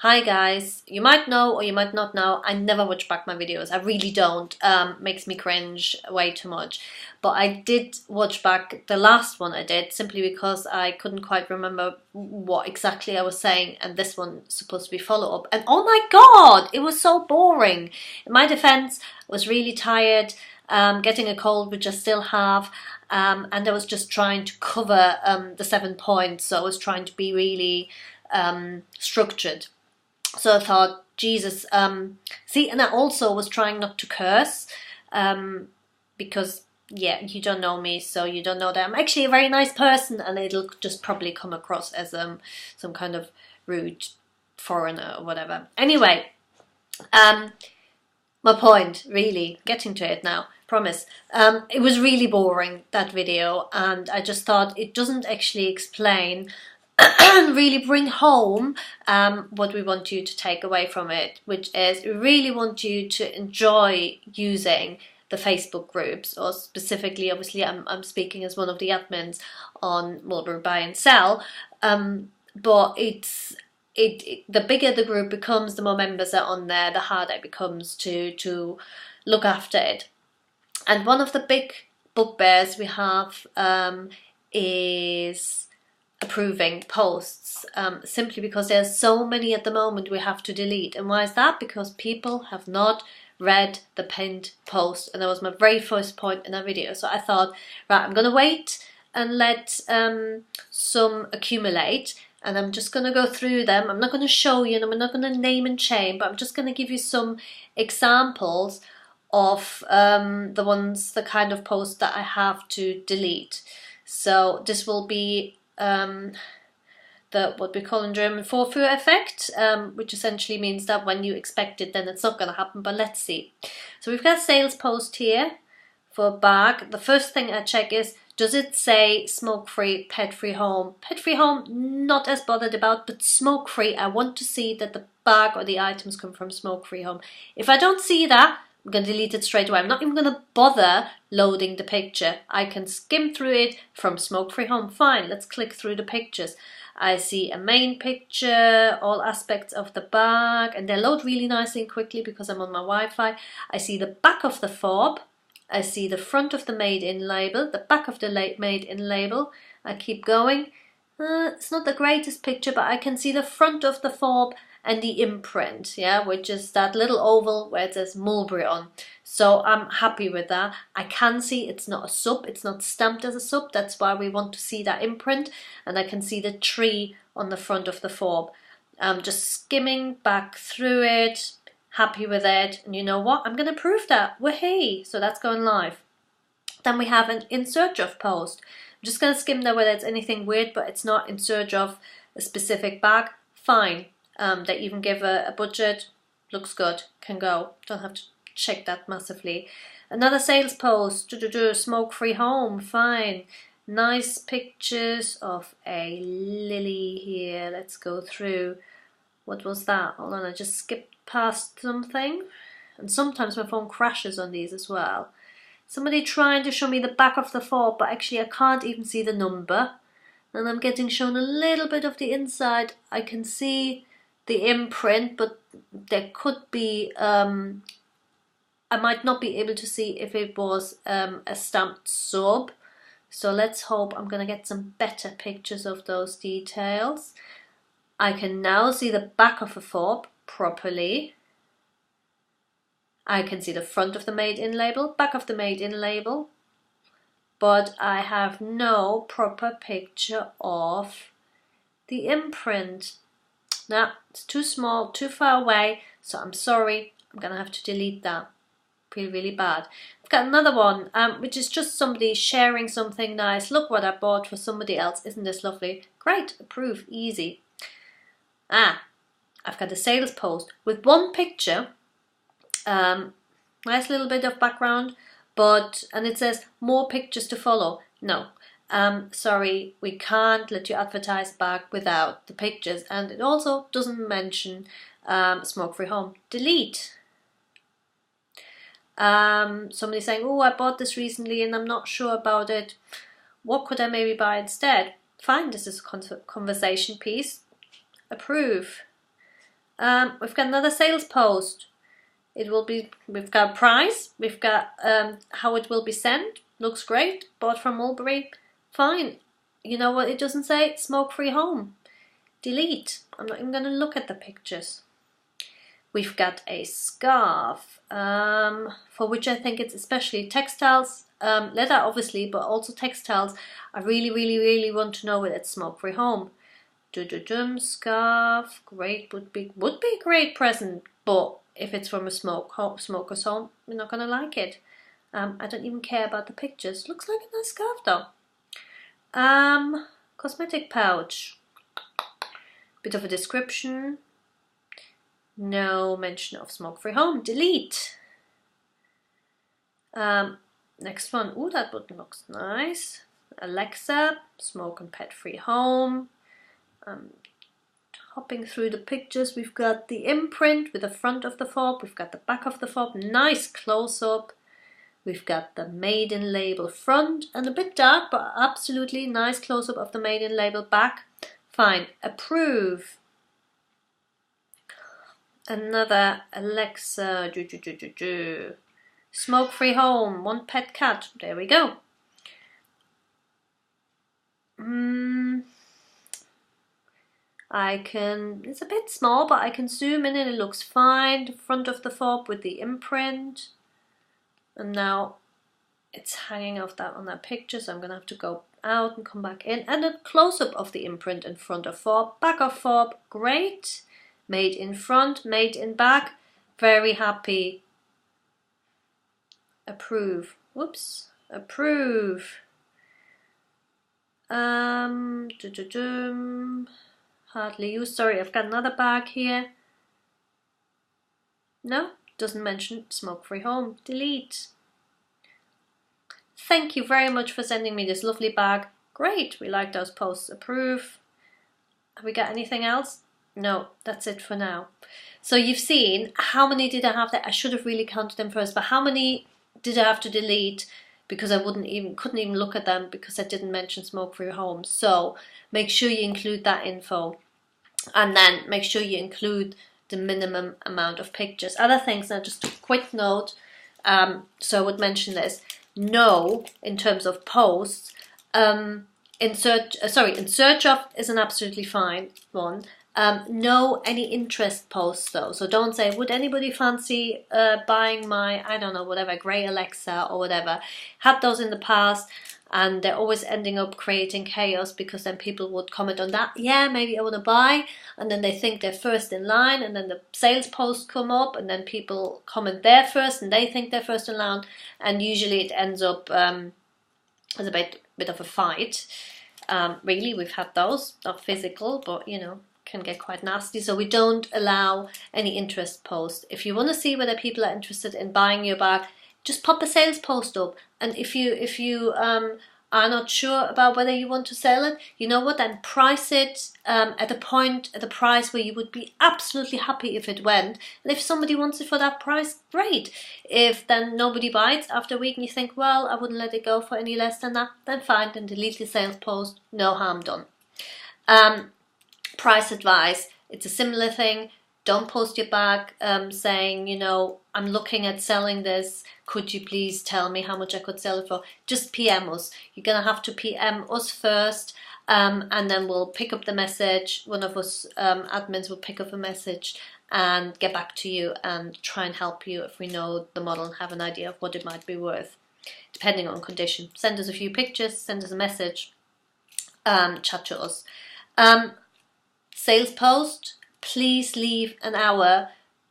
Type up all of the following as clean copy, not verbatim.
Hi guys, you might know or you might not know, I never watch back my videos. I really don't. Makes me cringe way too much. But I did watch back the last one I did simply because I couldn't quite remember what exactly I was saying, and this one's supposed to be follow-up. And oh my god, it was so boring. In my defense, I was really tired, getting a cold, which I still have. And I was just trying to cover the 7 points, so I was trying to be really structured. So I thought, Jesus, see, and I also was trying not to curse, because, yeah, you don't know me, so you don't know that I'm actually a very nice person, and it'll just probably come across as some kind of rude foreigner or whatever. Anyway, my point, really, getting to it now, promise. It was really boring, that video, and I just thought it doesn't actually explain really bring home what we want you to take away from it, which is we really want you to enjoy using the Facebook groups, or specifically, obviously, I'm speaking as one of the admins on Mulberry Buy and Sell, but the bigger the group becomes, the more members are on there, the harder it becomes to look after it. And one of the big bugbears we have is approving posts, simply because there's so many at the moment we have to delete. And why is that? Because people have not read the pinned post, and that was my very first point in that video. So I thought, right, I'm gonna wait and let some accumulate, and I'm just gonna go through them. I'm not gonna show you, and I'm not gonna name and shame, but I'm just gonna give you some examples of the kind of posts that I have to delete. So this will be what we call in German Vorführeffekt, which essentially means that when you expect it, then it's not going to happen. But let's see. So we've got a sales post here for a bag. The first thing I check is, does it say smoke-free, pet-free home? Pet-free home, not as bothered about, but smoke-free, I want to see that the bag or the items come from smoke-free home. If I don't see that, I'm going to delete it straight away. I'm not even going to bother loading the picture. I can skim through it from smoke-free home. Fine, let's click through the pictures. I see a main picture, all aspects of the bag, and they load really nicely and quickly because I'm on my Wi-Fi. I see the back of the fob. I see the front of the made in label, the back of the made in label. I keep going. It's not the greatest picture, but I can see the front of the fob and the imprint, yeah, which is that little oval where it says Mulberry on. So I'm happy with that. I can see it's not a sub, it's not stamped as a sub, that's why we want to see that imprint, and I can see the tree on the front of the fob. I'm just skimming back through it, happy with it, and you know what, I'm going to prove that, wahey, so that's going live. Then we have an in search of post. I'm just going to skim there whether it's anything weird, but it's not in search of a specific bag, fine. They even give a budget, looks good, can go, don't have to check that massively. Another sales post, smoke-free home, fine. Nice pictures of a lily here, let's go through. What was that? Hold on, I just skipped past something. And sometimes my phone crashes on these as well. Somebody trying to show me the back of the fob, but actually I can't even see the number. And I'm getting shown a little bit of the inside. I can see the imprint, but there could be, I might not be able to see if it was a stamped sub. So let's hope I'm going to get some better pictures of those details. I can now see the back of a fob properly. I can see the front of the made in label, back of the made in label, but I have no proper picture of the imprint. Now, it's too small, too far away, so I'm sorry, I'm going to have to delete that. Feel really bad. I've got another one, which is just somebody sharing something nice. Look what I bought for somebody else. Isn't this lovely? Great, approve, easy. I've got a sales post with one picture. Nice little bit of background, and it says more pictures to follow. No. Sorry, we can't let you advertise back without the pictures, and it also doesn't mention smoke-free home. Delete. Somebody saying, oh, I bought this recently and I'm not sure about it. What could I maybe buy instead? Fine, this is a conversation piece. Approve. We've got another sales post. We've got price, we've got how it will be sent. Looks great. Bought from Mulberry. Fine. You know what it doesn't say? Smoke-free home. Delete. I'm not even going to look at the pictures. We've got a scarf, for which I think it's especially textiles, leather obviously, but also textiles. I really, really, really want to know whether it's smoke-free home. Scarf, great, would be a great present, but if it's from a smoker's home, we're not going to like it. I don't even care about the pictures. Looks like a nice scarf though. Cosmetic pouch. Bit of a description. No mention of smoke-free home. Delete. Next one. Ooh, that button looks nice. Alexa, smoke and pet-free home. Hopping through the pictures, we've got the imprint with the front of the fob. We've got the back of the fob. Nice close-up. We've got the maiden label front and a bit dark, but absolutely nice close-up of the maiden label back. Fine. Approve. Another Alexa. Smoke-free home. One pet cat. There we go. It's a bit small, but I can zoom in and it looks fine. The front of the fob with the imprint. And now it's hanging off that on that picture, so I'm going to have to go out and come back in. And a close-up of the imprint in front of fob, back of fob, great. Made in front, made in back, very happy. Approve. Whoops. Approve. Hardly used. Sorry, I've got another bag here. No, doesn't mention smoke-free home. Delete. Thank you very much for sending me this lovely bag. Great, we like those posts. Approve. Have we got anything else? No, that's it for now. So you've seen how many did I have there? I should have really counted them first, but how many did I have to delete because I couldn't even look at them because I didn't mention smoke-free home. So make sure you include that info, and then make sure you include the minimum amount of pictures. Other things now, just a quick note. So I would mention this. No, in terms of posts, in search of is an absolutely fine one. No any interest posts though, so don't say would anybody fancy buying my, I don't know, whatever, grey Alexa or whatever. Had those in the past and they're always ending up creating chaos because then people would comment on that, yeah, maybe I want to buy, and then they think they're first in line, and then the sales posts come up and then people comment there first and they think they're first in line, and usually it ends up as a bit of a fight. Really, we've had those, not physical, but you know, can get quite nasty. So we don't allow any interest posts. If you want to see whether people are interested in buying your bag, just pop a sales post up. And if you are not sure about whether you want to sell it, you know what, then price it at the price where you would be absolutely happy if it went. And if somebody wants it for that price, great. If then nobody buys after a week and you think, well, I wouldn't let it go for any less than that, then fine, then delete the sales post, no harm done. Price advice, it's a similar thing. Don't post your bag saying, you know, I'm looking at selling this, could you please tell me how much I could sell it for? Just PM us. You're going to have to PM us first, and then we'll pick up the message. One of us admins will pick up a message and get back to you and try and help you if we know the model and have an idea of what it might be worth, depending on condition. Send us a few pictures, send us a message, chat to us. Sales post, please leave an hour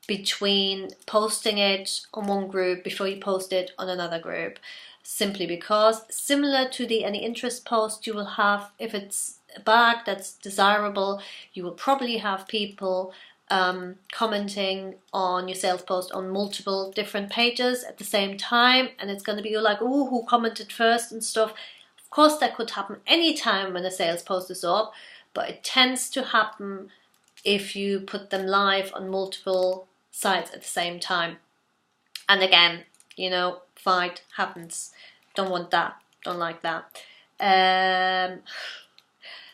between posting it on one group before you post it on another group, simply because, similar to the any interest post, you will have, if it's a bag that's desirable, you will probably have people commenting on your sales post on multiple different pages at the same time, and it's going to be, you're like, oh, who commented first and stuff. Of course that could happen anytime when a sales post is up, but it tends to happen if you put them live on multiple sites at the same time. And again, you know, fight happens. Don't want that. Don't like that.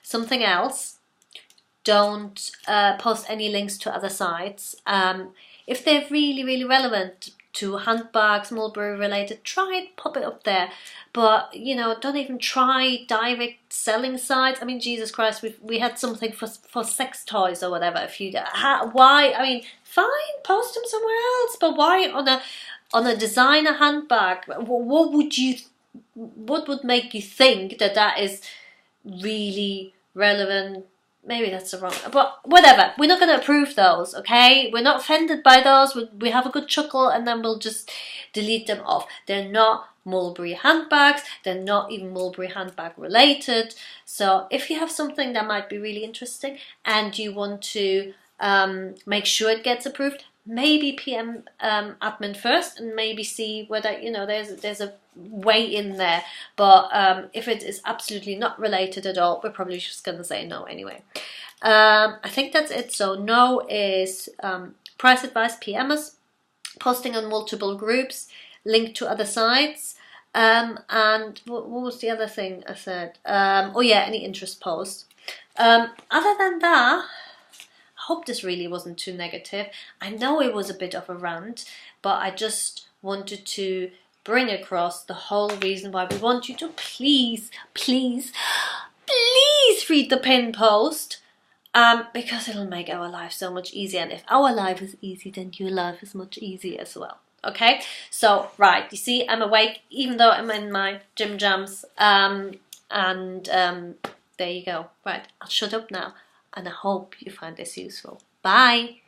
Something else. don't post any links to other sites. If they're really, really relevant to handbags, Mulberry related, try and pop it up there. But, you know, don't even try direct selling sites. I mean, Jesus Christ, we had something for sex toys or whatever a few days. Why? I mean, fine, post them somewhere else, but why on a designer handbag? What would make you think that that is really relevant? Maybe that's the wrong, but whatever. We're not going to approve those, okay? We're not offended by those. We have a good chuckle and then we'll just delete them off. They're not Mulberry handbags. They're not even Mulberry handbag related. So if you have something that might be really interesting and you want to make sure it gets approved, maybe PM admin first and maybe see whether, you know, there's a way in there. But if it is absolutely not related at all, we're probably just going to say no anyway. I think that's it. So no is price advice, PMs, posting on multiple groups, link to other sites, and what was the other thing I said? Oh yeah, any interest post. Other than that, I hope this really wasn't too negative. I know it was a bit of a rant, but I just wanted to bring across the whole reason why we want you to please read the pin post, because it'll make our life so much easier. And if our life is easy, then your life is much easier as well. Okay, so right, you see, I'm awake even though I'm in my gym jams, and there you go. Right, I'll shut up now. And I hope you find this useful. Bye!